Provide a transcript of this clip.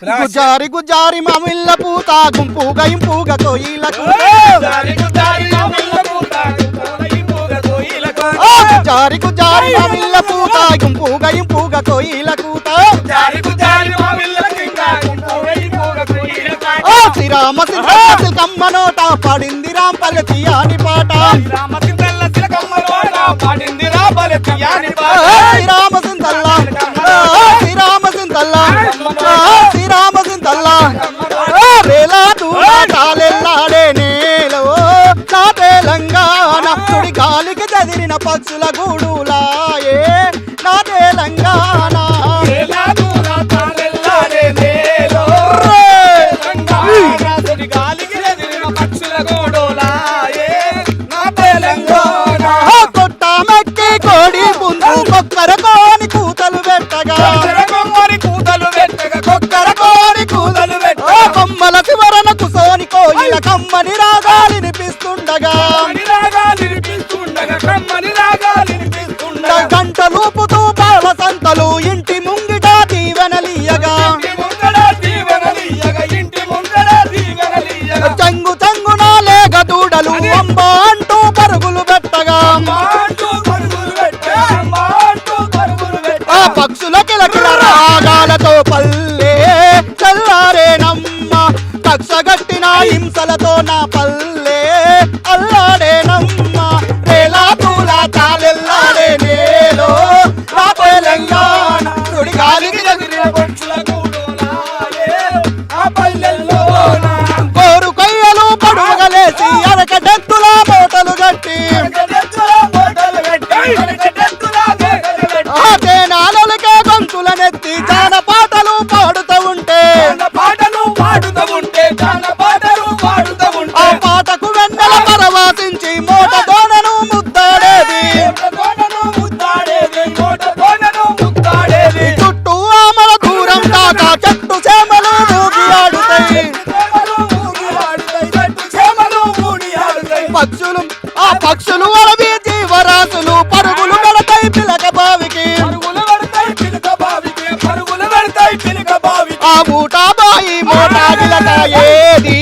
గుజారి గుజారి మామిళ్ళ పూత గుంపుగా ఇంపుగా కోయిలకు గుజారి గుజారి మామిళ్ళ పూత గుంపుగా ఇంపుగా కోయిలకు శ్రీరామ సిల్కమ్మ నోట పాడింది రాంపల్లె తీయాని పాట శ్రీరామ సింతల్లా వేలా దూరాలెల్లాడే నేలో నా తెలంగాణ తుడి గాలికి చదిరిన పక్షుల గూడులాయే నా తెలంగాణ కొట్టమెక్కి కోడి పుంజు కొక్కరకోని కూతలు పెట్టగా కొమ్మల శివరణ కుసోని కోయిల కమ్మని రాగాలి వినిపిస్తుండగా గంటలూపుతూ పాల సంతలు ఇంటి ముంగిట దీవెనలీయగా చెంగు చెంగున లేగ దూడలు అంబ అంటూ పరుగులు పెట్టగా ఆ పక్షుల కిలకిల రాగాలతో పల్లె చల్లారేనమ్మ కక్షగట్టిన హింసలతో నా పల్లె అల్లాడేనమ్మ రేలా పూల తాలెల్లాడే నేలో నా తెలంగాణ తుడి గాలికి కోరు కొయ్యలు పడుగలేసి అరకడెత్తుల మూటలు గట్టి తేనాలకే గొంతులనెత్తి జాన పాటలు పాడుతూ ఉంటే ఆ పాటకు వెన్నెల పరవాసించి మోట దోనను ముద్దాడేది చుట్టూ ఆమల దూరం దాకా చెట్టు చేమలు మూగి ఆడుతాయి పక్షులు ఆ పక్షులు అడవి జీవరాశులు పరుగులు పెడతాయి పిలక బావికి ఆ ఊటా బాయి మోటా గిలక ఏది